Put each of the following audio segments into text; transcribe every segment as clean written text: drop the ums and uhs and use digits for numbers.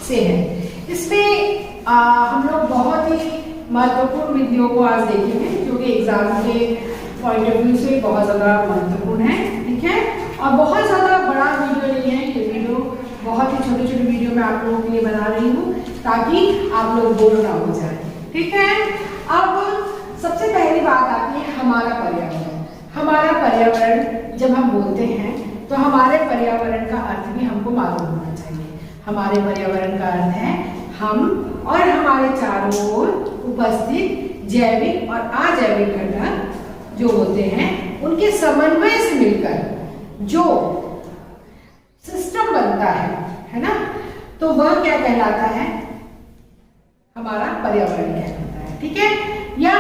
से है। इसमें हम लोग बहुत ही महत्वपूर्ण विधियों को आज देखेंगे जो कि एग्जाम के पॉइंट ऑफ व्यू से बहुत ज़्यादा महत्वपूर्ण है। ठीक है, और बहुत ज़्यादा बड़ा वीडियो नहीं है ये वीडियो, बहुत ही छोटे छोटे वीडियो मैं आप लोगों के लिए बना रही हूँ ताकि आप लोग बोर ना हो जाए। ठीक है, अब सबसे पहली बात आती है हमारा पर्यावरण। हमारा पर्यावरण जब हम बोलते हैं तो हमारे पर्यावरण का अर्थ भी हमको मालूम होना चाहिए। हमारे पर्यावरण का अर्थ है हम और हमारे चारों ओर उपस्थित जैविक और अजैविक घटक जो होते हैं उनके समन्वय से मिलकर जो सिस्टम बनता है ना, तो वह क्या कहलाता है? हमारा पर्यावरण कहलाता है। ठीक है, या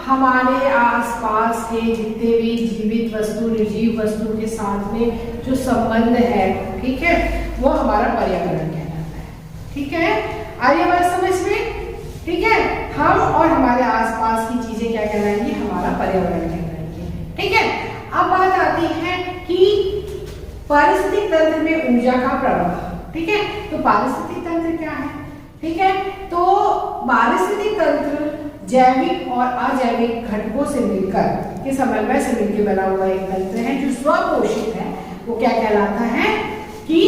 हमारे आसपास के जितने भी जीवित वस्तु निर्जीव वस्तु के साथ में जो संबंध है, ठीक है, वो हमारा पर्यावरण कहलाता है। ठीक है, आइए बात समझ में। ठीक है, हम और हमारे आसपास की चीजें क्या कहलाएंगी? हमारा पर्यावरण कहलाएंगे। ठीक है, अब बात आती है कि पारिस्थितिक तंत्र में ऊर्जा का प्रवाह। ठीक है, तो पारिस्थितिक तंत्र क्या है? ठीक है, तो पारिस्थितिक तंत्र जैविक और अजैविक घटकों से मिलकर के समन्वय से मिलकर बना हुआ एक तंत्र है जो स्वपोषित है। वो क्या कहलाता है? कि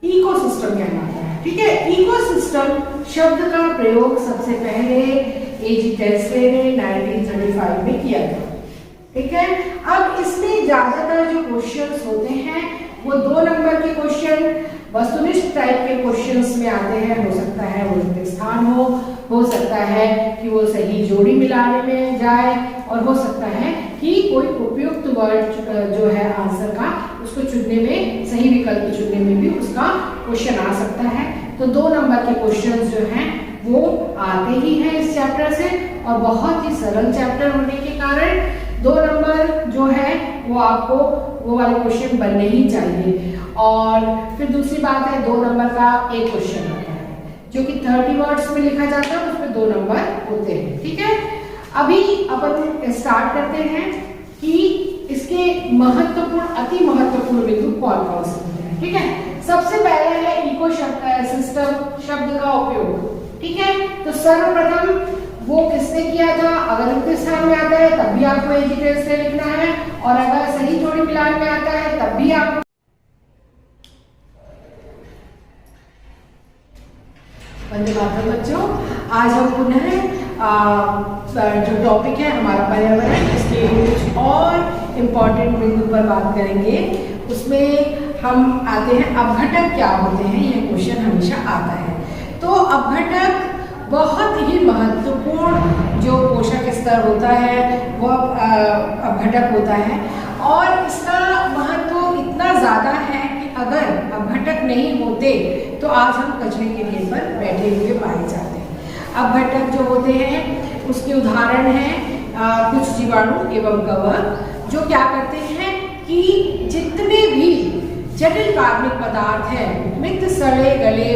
इकोसिस्टम कहलाता है। ठीक है, इकोसिस्टम शब्द का प्रयोग सबसे पहले A.G. टेस्ले ने 1935 में किया था। ठीक है, अब इसमें ज्यादातर जो क्वेश्चंस होते हैं वो 2 नंबर के क्वेश्चन वस्तुनिष्ठ टाइप के क्वेश्चंस में आते हैं। हो सकता है वो रिक्त स्थान हो सकता है कि वो सही जोड़ी मिलाने में जाए, और हो सकता है कि कोई उपयुक्त वर्ड जो है आंसर का उसको चुनने में, सही विकल्प चुनने में भी उसका क्वेश्चन आ सकता है। तो 2 नंबर के क्वेश्चन जो हैं वो आते ही हैं इस चैप्टर से, और बहुत ही सरल चैप्टर होने के कारण 2 नंबर जो है वो आपको वो वाले क्वेश्चन बनने ही चाहिए। और फिर दूसरी बात है 2 नंबर का एक क्वेश्चन आता है जो कि 30 वर्ड्स में लिखा जाता है, उसमें 2 नंबर होते हैं। ठीक है, अभी अपन स्टार्ट करते हैं कि इसके महत्वपूर्ण, अति महत्वपूर्ण बिंदु कौन कौन से होते हैं। ठीक है, सबसे पहले है इको सिस्टम शब्द का उपयोग। ठीक है, तो सर्वप्रथम वो किसने किया था? अगर रिक्त स्थान में आता है तब भी आपको A.G. टेस्ले लिखना है, और अगर सही जोड़ी मिलान में आता है तब भी आपको। वंदे मातरम बच्चों, आज हम पुनः जो टॉपिक है हमारा पर्यावरण, इसके कुछ और इम्पोर्टेंट बिंदु पर बात करेंगे। उसमें हम आते हैं अपघटक क्या होते हैं, यह क्वेश्चन हमेशा आता है। तो अपघटक बहुत ही महत्वपूर्ण जो पोषक स्तर होता है वो अपघटक होता है, और इसका महत्व इतना ज़्यादा है कि अगर अपघटक नहीं होते तो आज हम कचरे के ढेर पर बैठे हुए पाए जाते हैं। अपघटक जो होते हैं उसके उदाहरण हैं कुछ जीवाणु एवं कवक, जो क्या करते हैं कि जितने भी जटिल कार्बनिक पदार्थ हैं, मृत सड़े गले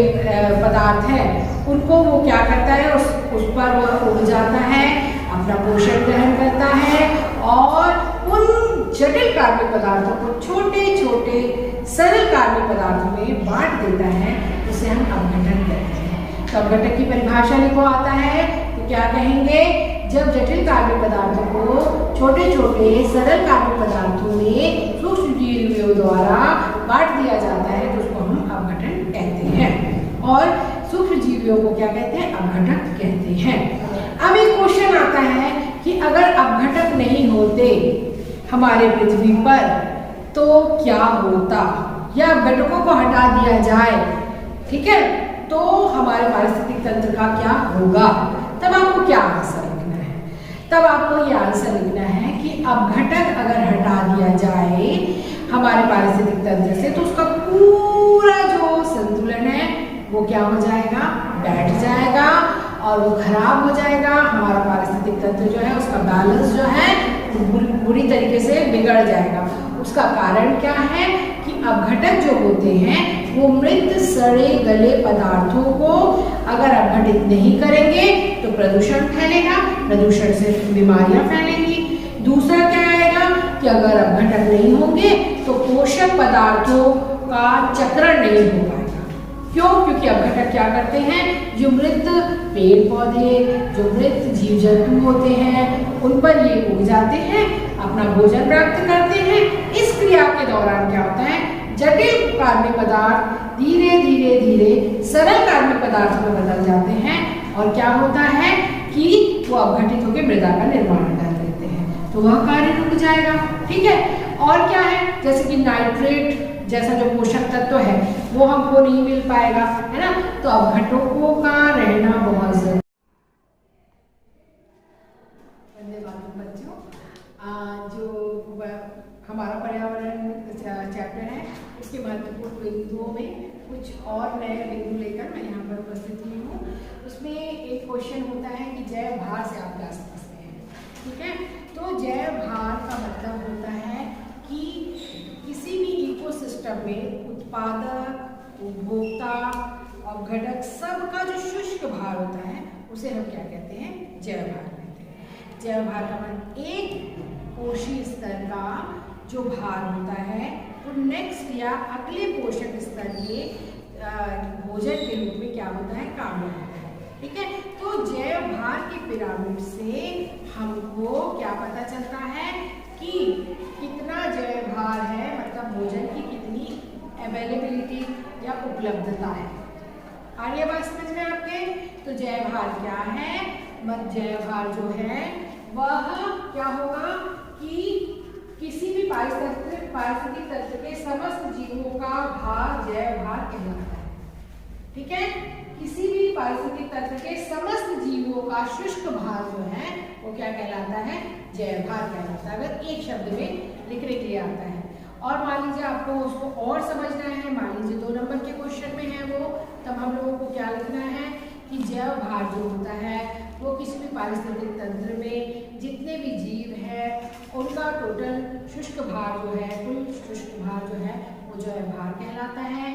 पदार्थ हैं, उनको वो क्या करता है, उस पर वह उड़ जाता है, अपना पोषण ग्रहण करता है, और उन जटिल कार्बनिक पदार्थों को छोटे छोटे सरल कार्बनिक पदार्थों में बांट देता है, उसे हम अपघटन कहते हैं। तो अपघटक की परिभाषा लिखो आता है तो क्या कहेंगे? जब जटिल कार्बनिक पदार्थों को छोटे छोटे सरल कार्बनिक पदार्थों में सूक्ष्म जीवों द्वारा बांट दिया जाता है तो उसको हम अपघटन कहते हैं, और सूक्ष्म जीवियों को क्या कहते हैं? अपघटक कहते हैं। अब एक क्वेश्चन आता है कि अगर अपघटक नहीं होते हमारे पृथ्वी पर तो क्या होता, या अपघटकों को हटा दिया जाए, ठीक है, तो हमारे पारिस्थितिक तंत्र का क्या होगा? तब आपको क्या आंसर लिखना है? तब आपको ये आंसर लिखना है कि अपघटक अगर हटा दिया जाए हमारे पारिस्थितिक तंत्र से तो उसका पूरा जो संतुलन है वो क्या हो जाएगा? बैठ जाएगा, और वो खराब हो जाएगा। हमारा पारिस्थितिक तंत्र जो है उसका बैलेंस जो है बुरी तरीके से बिगड़ जाएगा। उसका कारण क्या है कि अपघटक जो होते हैं वो मृत सड़े गले पदार्थों को अगर अपघटित नहीं करेंगे तो प्रदूषण फैलेगा, प्रदूषण से बीमारियां फैलेंगी। दूसरा क्या आएगा कि अगर अपघटक नहीं होंगे तो पोषक पदार्थों का चक्रण नहीं हो पाएगा। क्यों? अपघटक क्या करते हैं, जो मृत पेड़ पौधे, जो मृत जीव जंतु होते हैं, उन पर ये उग जाते हैं, अपना भोजन प्राप्त करते हैं। इस क्रिया के दौरान क्या होता है, जटिल कार्बनिक पदार्थ धीरे धीरे धीरे सरल कार्बनिक पदार्थ में बदल जाते हैं और क्या होता है कि वो अपघटित होकर मृदा का निर्माण कर लेते हैं, तो वह कार्य रुक जाएगा। ठीक है, और क्या है, जैसे कि नाइट्रेट जैसा जो पोषक तत्व है वो हमको नहीं मिल पाएगा, है ना, तो अपघटकों का रहना बहुत जरूरी। बच्चों, जो हमारा पर्यावरण चैप्टर है उसके महत्वपूर्ण बिंदुओं में कुछ और नए बिंदु लेकर मैं यहाँ पर उपस्थित हुई हूँ। उसमें एक क्वेश्चन होता है कि जैव भार से आप क्या समझते हैं। ठीक है, तो जैव भार का मतलब होता है कि किसी भी इकोसिस्टम में उत्पादक, उपभोक्ता, अपघटक सबका जो शुष्क भार होता है उसे हम क्या कहते हैं, जैव भार कहते हैं। जैव भार का मतलब एक कोशीय स्तर का जो भार होता है वो नेक्स्ट या अगले पोषक स्तर के भोजन के रूप में क्या होता है, काम में होता है। ठीक है, तो जैव भार के पिरामिड से हमको क्या पता चलता है कि कितना जैव भार है, मतलब भोजन की कितनी अवेलेबिलिटी या उपलब्धता है। आ रही है बात समझ में आपके? तो जैव भार क्या है, जैव भार जो है वह क्या होगा कि किसी भी पारिस्थितिक तंत्र के समस्त जीवों का भार जैव भार कहलाता है। ठीक है, किसी भी पारिस्थितिक तंत्र के समस्त जीवों का शुष्क भार जो है वो क्या कहलाता है, जैव भार कहलाता है। अगर एक शब्द में लिखने के लिए आता है और मान लीजिए आपको उसको और समझना है, मान लीजिए 2 नंबर के क्वेश्चन में है वो, तब हम लोगों को क्या लिखना है कि जैव भार जो होता है वो किसी भी पारिस्थितिक तंत्र में जितने भी जीव हैं उनका टोटल शुष्क भार जो है, कुल शुष्क भार जो है वो जैव भार कहलाता है।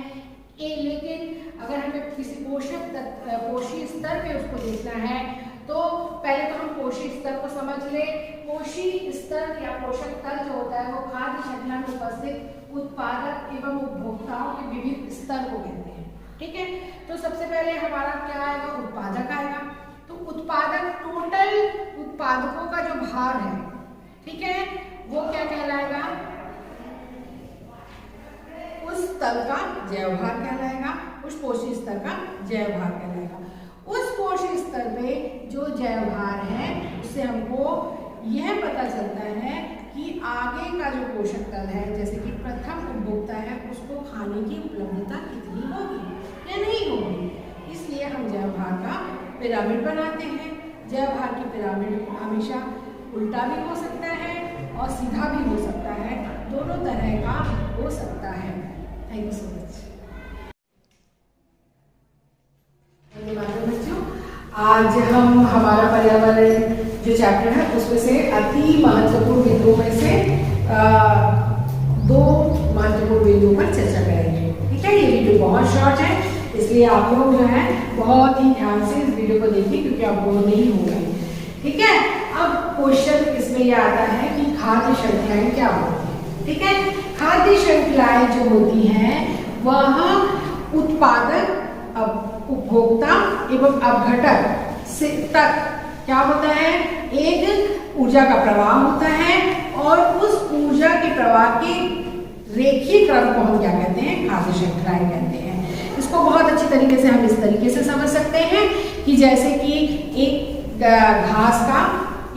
लेकिन अगर हमें किसी पोषी स्तर पे उसको देखना है तो पहले तो हम पोषी स्तर को समझ ले। पोषी स्तर या पोषक तत्व जो होता है वो खाद्य श्रृंखला में उपस्थित उत्पादक एवं उपभोक्ताओं के विभिन्न स्तर को कहते हैं। ठीक है, तो सबसे पहले हमारा क्या आएगा, उत्पादक आएगा। तो उत्पादक टोटल उत्पादकों का जो भार है, ठीक है, वो क्या कहलाएगा, उस स्तर का जैव भार कहलाएगा, उस पोषी स्तर का जैव भार कहलाएगा। उस पोषी स्तर पे जो जैव भार है उससे हमको यह पता चलता है कि आगे का जो पोषक तत्व है, जैसे कि प्रथम उपभोक्ता है, उसको खाने की उपलब्धता कितनी होगी या नहीं होगी। इसलिए हम जैव भार का पिरामिड बनाते हैं। जैव भार की पिरामिड हमेशा उल्टा भी हो सकता है और सीधा भी हो सकता है, दोनों तरह का हो सकता है। Thank you so much. धन्यवाद बच्चों। आज हम हमारा पर्यावरण जो चैप्टर है उसमें से अति महत्वपूर्ण बिंदुओं में से 2 महत्वपूर्ण बिंदुओं पर चर्चा करेंगे। ठीक है, ये वीडियो बहुत शॉर्ट है, इसलिए आप लोग जो है बहुत ही ध्यान से इस वीडियो को देखिए क्योंकि आप बोर नहीं होंगे। ठीक है, अब क्वेश्चन इसमें यह आता है कि खाद्य श्रृंखलाएं क्या होती है। ठीक है, खाद्य श्रृंखलाएं जो होती हैं वह उत्पादक, उपभोक्ता एवं अपघटक से तक क्या होता है, एक ऊर्जा का प्रवाह होता है और उस ऊर्जा के प्रवाह के रेखीय क्रम को हम क्या कहते हैं, खाद्य श्रृंखलाएं कहते हैं। इसको बहुत अच्छी तरीके से हम इस तरीके से समझ सकते हैं कि जैसे कि एक घास का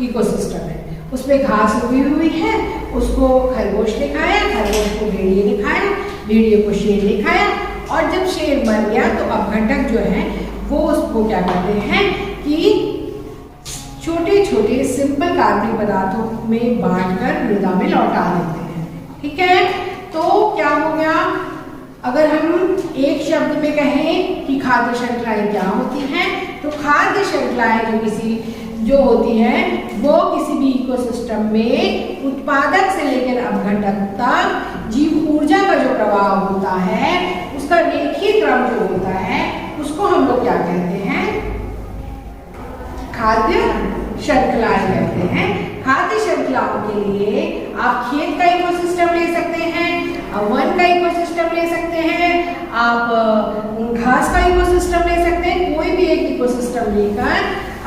इकोसिस्टम है, उसमें घास उगी हुई है, उसको खरगोश ने खाया, खरगोश को भेड़िए ने खाया, भेड़िए को शेर ने खाया और जब शेर मर गया तो अपघटक जो है वो उसको क्या करते हैं कि छोटे छोटे सिंपल कार्बनिक पदार्थों में बांटकर मृदा में लौटा देते हैं। ठीक है, तो क्या हो गया, अगर हम एक शब्द में कहें कि खाद्य श्रृंखलाएं क्या होती हैं, तो खाद्य श्रृंखलाएं जो होती हैं वो किसी भी इकोसिस्टम में उत्पादक से लेकर अपघटक तक जीव ऊर्जा का जो प्रवाह होता है उसका रेखीय क्रम जो होता है उसको हम लोग क्या कहते हैं, खाद्य श्रृंखलाएं कहते हैं। खाद्य श्रृंखलाओं के लिए आप खेत का इकोसिस्टम ले सकते हैं, वन का इकोसिस्टम ले सकते हैं, आप घास का इकोसिस्टम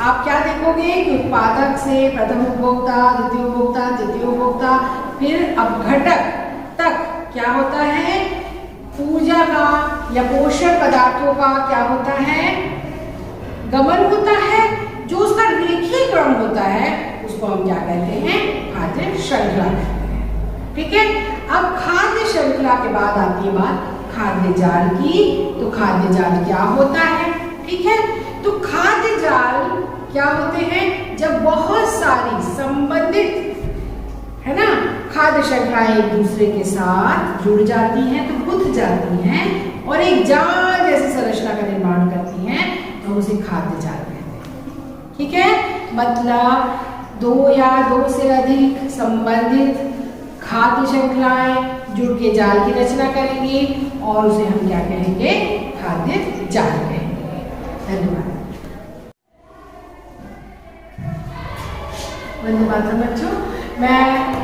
आप क्या देखोगे कि उत्पादक से प्रथम उपभोक्ता, द्वितीय उपभोक्ता, तृतीय उपभोक्ता, फिर अपघटक तक क्या होता है, ऊर्जा का या पोषक पदार्थों का क्या होता है, गमन होता है। जो उसका रेखीय क्रम होता है उसको हम क्या कहते हैं, खाद्य श्रृंखला कहते हैं। ठीक है। अब खाद्य श्रृंखला के बाद आती है बात खाद्य जाल की। तो खाद्य जाल क्या होता है, ठीक है। तो खाद्य जाल क्या होते हैं, जब बहुत सारी संबंधित है ना खाद्य श्रृंखलाएं एक दूसरे के साथ जुड़ जाती हैं, तो गुंथ जाती हैं और एक जाल जैसी संरचना का निर्माण करती हैं, तो उसे खाद्य जाल कहते हैं। ठीक है। मतलब दो या दो से अधिक संबंधित खाद्य श्रृंखलाएं जुड़ के जाल की रचना करेंगी और उसे हम क्या कहेंगे, खाद्य जाल कहेंगे। धन्यवाद। वंदे मातरम बच्चों, मैं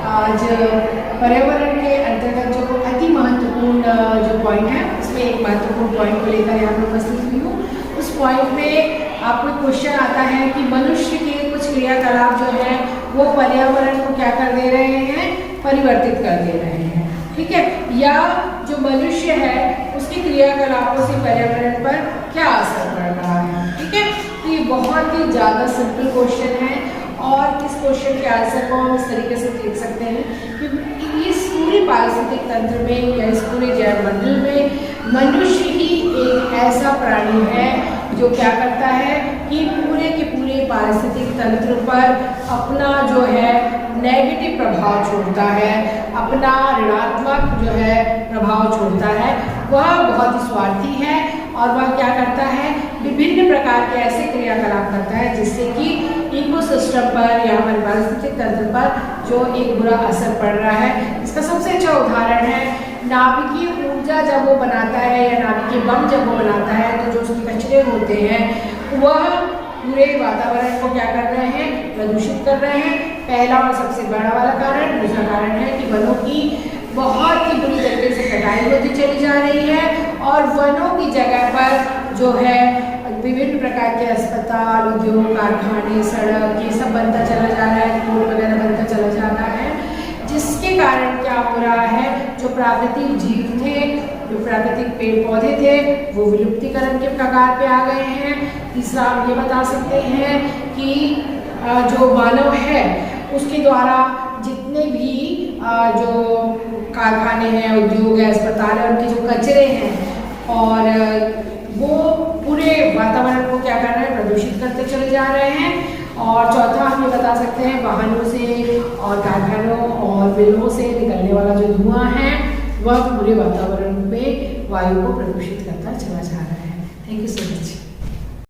आज पर्यावरण के अंतर्गत जो अति महत्वपूर्ण जो पॉइंट है उसमें एक महत्वपूर्ण पॉइंट को लेकर यहाँ पर उपस्थित हुई हूँ। उस पॉइंट में आपको क्वेश्चन आता है कि मनुष्य के कुछ क्रियाकलाप जो है वो पर्यावरण को क्या कर दे रहे हैं, परिवर्तित कर दे रहे हैं। ठीक है। या जो मनुष्य है उसके क्रियाकलापों से पर्यावरण पर क्या असर पड़ रहा है। ठीक है। तो ये बहुत ही ज़्यादा सिंपल क्वेश्चन है और इस क्वेश्चन के आंसर को हम इस तरीके से देख सकते हैं कि इस पूरे पारिस्थितिक तंत्र में या इस पूरे जैव मंडल में मनुष्य ही एक ऐसा प्राणी है जो क्या करता है कि पूरे के पूरे पारिस्थितिक तंत्र पर अपना जो है नेगेटिव प्रभाव छोड़ता है, अपना ऋणात्मक जो है प्रभाव छोड़ता है। वह बहुत ही स्वार्थी है और वह क्या करता है, विभिन्न प्रकार के ऐसे क्रियाकलाप करता है जिससे कि इकोसिस्टम पर या हमारे पारिस्थितिक तंत्र पर जो एक बुरा असर पड़ रहा है। इसका सबसे अच्छा उदाहरण है नाभिकीय ऊर्जा जब वो बनाता है या नाभिकीय बम जब वो बनाता है, तो जो उसके कचरे होते हैं वह पूरे वातावरण को क्या कर रहे हैं, प्रदूषित कर रहे हैं। पहला और सबसे बड़ा वाला कारण, दूसरा कारण है कि वनों की बहुत ही बुरी तरीके से कटाई होती चली जा रही है और वनों की जगह पर जो है विभिन्न प्रकार के अस्पताल, उद्योग, कारखाने, सड़क, ये सब बनता चला जा रहा है, पुल वगैरह बनता चला जा रहा है, जिसके कारण क्या हो रहा है, जो प्राकृतिक जीव थे, जो प्राकृतिक पेड़ पौधे थे, वो विलुप्तीकरण के कगार पे आ गए हैं। तीसरा हम ये बता सकते हैं कि जो मानव है उसके द्वारा जितने भी जो कारखाने हैं, उद्योग है, अस्पताल है, उनके जो कचरे हैं और वो पूरे वातावरण को क्या कर रहे हैं, प्रदूषित करते चले जा रहे हैं। और चौथा हम ये बता सकते हैं वाहनों से और कारखानों और मिलों से निकलने वाला जो धुआं है वह पूरे वातावरण में वायु को प्रदूषित करता चला जा रहा है। Thank you so much.